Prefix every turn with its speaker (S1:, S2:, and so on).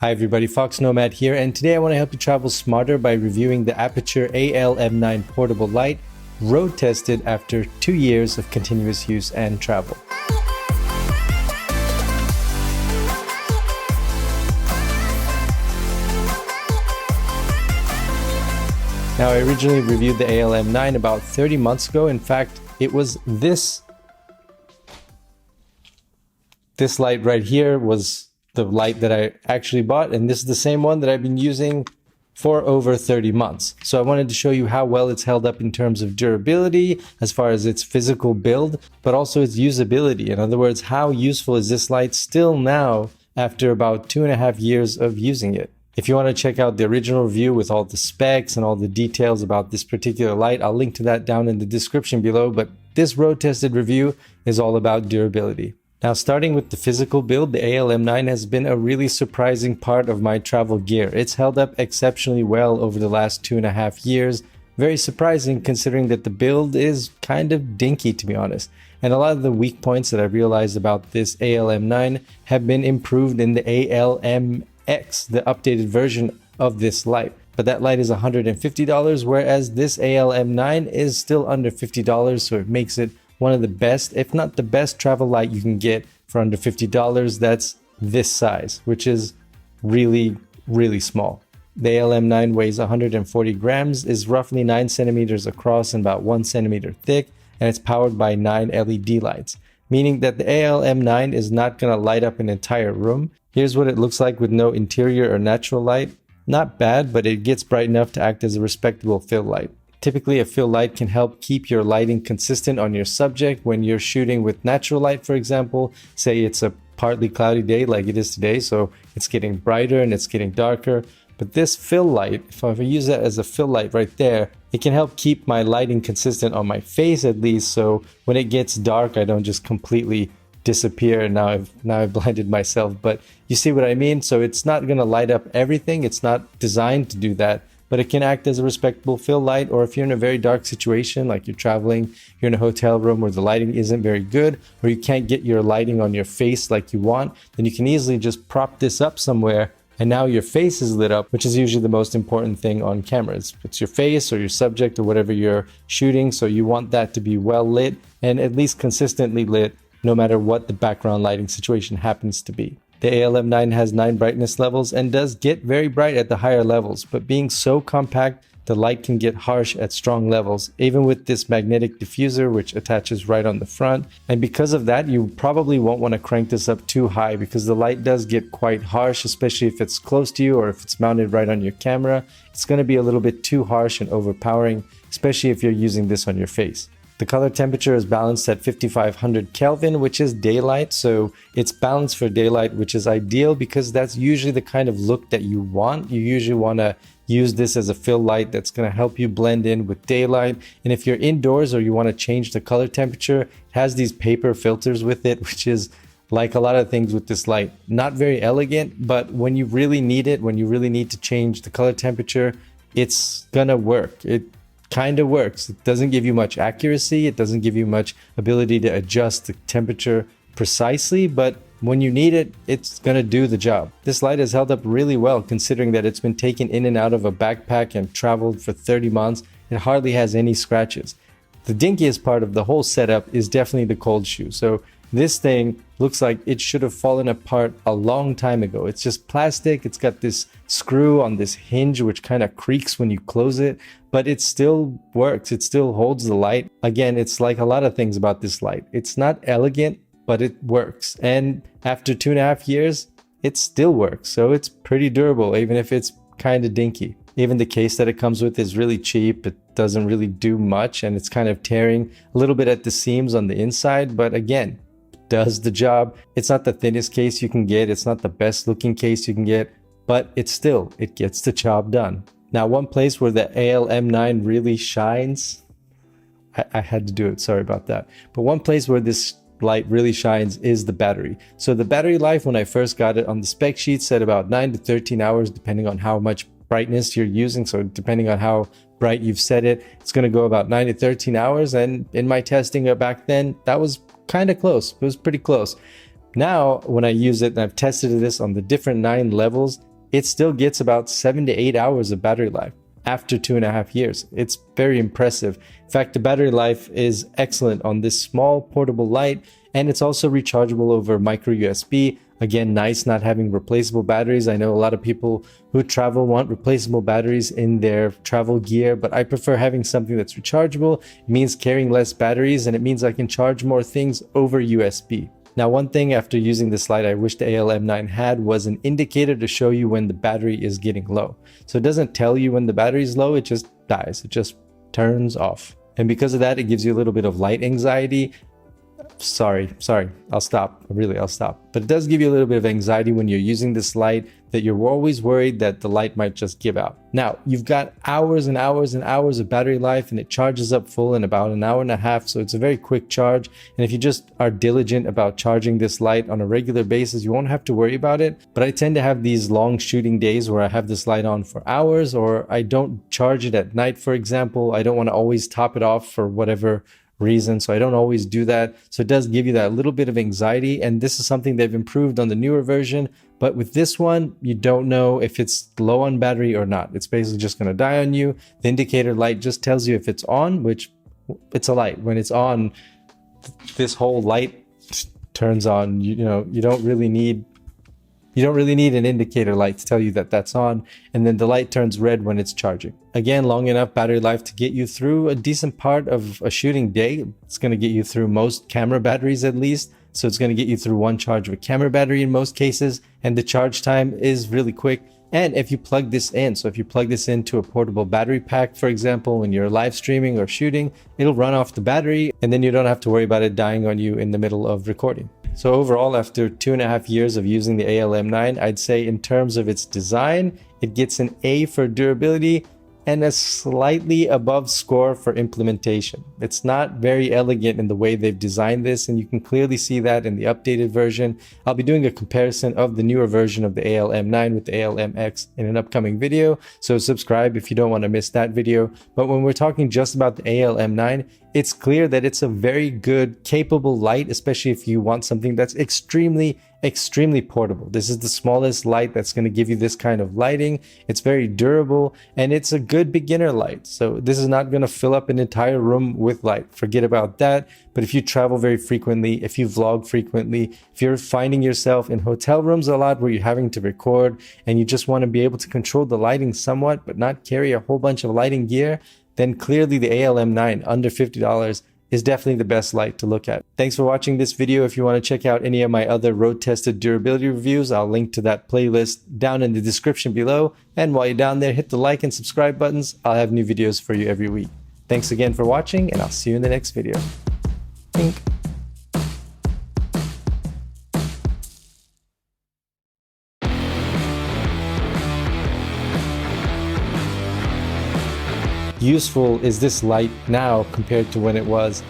S1: Hi everybody, foXnoMad here, and today I want to help you travel smarter by reviewing the Aputure AL-M9 portable light, road tested after 2 years of continuous use and travel. Now, I originally reviewed the AL-M9 about 30 months ago. In fact, it was this light right here was the light that I actually bought, and this is the same one that I've been using for over 30 months. So I wanted to show you how well it's held up in terms of durability, as far as its physical build, but also its usability. In other words, how useful is this light still now after about 2.5 years of using it? If you want to check out the original review with all the specs and all the details about this particular light, I'll link to that down in the description below, but this road tested review is all about durability. Now, starting with the physical build, the AL-M9 has been a really surprising part of my travel gear. It's held up exceptionally well over the last 2.5 years. Very surprising considering that the build is kind of dinky, to be honest. And a lot of the weak points that I realized about this AL-M9 have been improved in the AL-M-X, the updated version of this light. But that light is $150, whereas this AL-M9 is still under $50, so it makes it one of the best, if not the best, travel light you can get for under $50. That's this size, which is really, really small. The AL-M9 weighs 140 grams, is roughly 9 centimeters across and about 1 centimeter thick, and it's powered by 9 LED lights, meaning that the AL-M9 is not going to light up an entire room. Here's what it looks like with no interior or natural light. Not bad, but it gets bright enough to act as a respectable fill light. Typically, a fill light can help keep your lighting consistent on your subject when you're shooting with natural light, for example. Say it's a partly cloudy day like it is today, so it's getting brighter and it's getting darker. But this fill light, if I use that as a fill light right there, it can help keep my lighting consistent on my face at least, so when it gets dark, I don't just completely disappear and now I've blinded myself. But you see what I mean? So it's not going to light up everything. It's not designed to do that, but it can act as a respectable fill light. Or if you're in a very dark situation, like you're traveling, you're in a hotel room where the lighting isn't very good, or you can't get your lighting on your face like you want, then you can easily just prop this up somewhere and now your face is lit up, which is usually the most important thing on cameras. It's your face or your subject or whatever you're shooting, so you want that to be well lit and at least consistently lit no matter what the background lighting situation happens to be. The AL-M9 has 9 brightness levels and does get very bright at the higher levels, but being so compact, the light can get harsh at strong levels, even with this magnetic diffuser which attaches right on the front. And because of that, you probably won't want to crank this up too high because the light does get quite harsh, especially if it's close to you or if it's mounted right on your camera. It's going to be a little bit too harsh and overpowering, especially if you're using this on your face. The color temperature is balanced at 5500 Kelvin, which is daylight. So it's balanced for daylight, which is ideal because that's usually the kind of look that you want. You usually want to use this as a fill light that's going to help you blend in with daylight. And if you're indoors or you want to change the color temperature, it has these paper filters with it, which is like a lot of things with this light. Not very elegant, but when you really need it, when you really need to change the color temperature, it's gonna work. It kind of works. It doesn't give you much accuracy. It doesn't give you much ability to adjust the temperature precisely, but when you need it, it's going to do the job. This light has held up really well considering that it's been taken in and out of a backpack and traveled for 30 months. It hardly has any scratches. The dinkiest part of the whole setup is definitely the cold shoe. So this thing looks like it should have fallen apart a long time ago. It's just plastic. It's got this screw on this hinge which kind of creaks when you close it, but it still works. It still holds the light. Again, it's like a lot of things about this light. It's not elegant, but it works. And after 2.5 years, it still works. So it's pretty durable, even if it's kind of dinky. Even the case that it comes with is really cheap. It doesn't really do much, and it's kind of tearing a little bit at the seams on the inside, but again, does the job. It's not the thinnest case you can get. It's not the best looking case you can get, but it gets the job done. Now, one place where the AL-M9 really shines, I had to do it, sorry about that. But one place where this light really shines is the battery. So the battery life when I first got it on the spec sheet said about 9 to 13 hours depending on how much brightness you're using. So depending on how bright you've set it, it's going to go about 9 to 13 hours. And in my testing back then, that was kind of close. It was pretty close. Now, when I use it and I've tested this on the different 9 levels, it still gets about 7 to 8 hours of battery life after 2.5 years. It's very impressive. In fact, the battery life is excellent on this small portable light, and it's also rechargeable over micro USB. Again, nice not having replaceable batteries. I know a lot of people who travel want replaceable batteries in their travel gear, but I prefer having something that's rechargeable. It means carrying less batteries, and it means I can charge more things over USB. Now, one thing after using this light I wish the AL-M9 had was an indicator to show you when the battery is getting low. So it doesn't tell you when the battery is low, it just dies. It just turns off. And because of that, it gives you a little bit of light anxiety. Sorry, I'll stop. I'll stop. But it does give you a little bit of anxiety when you're using this light, that you're always worried that the light might just give out. Now, you've got hours and hours and hours of battery life, and it charges up full in about an hour and a half. So it's a very quick charge. And if you just are diligent about charging this light on a regular basis, you won't have to worry about it. But I tend to have these long shooting days where I have this light on for hours, or I don't charge it at night, for example. I don't want to always top it off for whatever reason, so I don't always do that. So it does give you that little bit of anxiety, and this is something they've improved on the newer version. But with this one, you don't know if it's low on battery or not. It's basically just going to die on you. The indicator light just tells you if it's on, which it's a light. When it's on, this whole light turns on. You don't really need an indicator light to tell you that that's on, and then the light turns red when it's charging. Again, long enough battery life to get you through a decent part of a shooting day. It's going to get you through most camera batteries at least. So it's going to get you through one charge of a camera battery in most cases, and the charge time is really quick. And if you plug this in, so if you plug this into a portable battery pack, for example, when you're live streaming or shooting, it'll run off the battery, and then you don't have to worry about it dying on you in the middle of recording. So overall, after 2.5 years of using the AL-M9, I'd say in terms of its design, it gets an A for durability and a slightly above score for implementation. It's not very elegant in the way they've designed this, and you can clearly see that in the updated version. I'll be doing a comparison of the newer version of the AL-M9 with the AL-MX in an upcoming video, so subscribe if you don't want to miss that video. But when we're talking just about the AL-M9, it's clear that it's a very good, capable light, especially if you want something that's extremely portable. This is the smallest light that's going to give you this kind of lighting. It's very durable, and it's a good beginner light. So this is not going to fill up an entire room with light. Forget about that. But if you travel very frequently, if you vlog frequently, if you're finding yourself in hotel rooms a lot where you're having to record and you just want to be able to control the lighting somewhat, but not carry a whole bunch of lighting gear, then clearly the AL-M9 under $50 is definitely the best light to look at. Thanks for watching this video. If you want to check out any of my other road tested durability reviews, I'll link to that playlist down in the description below. And while you're down there, hit the like and subscribe buttons. I'll have new videos for you every week. Thanks again for watching, and I'll see you in the next video. Tink. Useful is this light now compared to when it was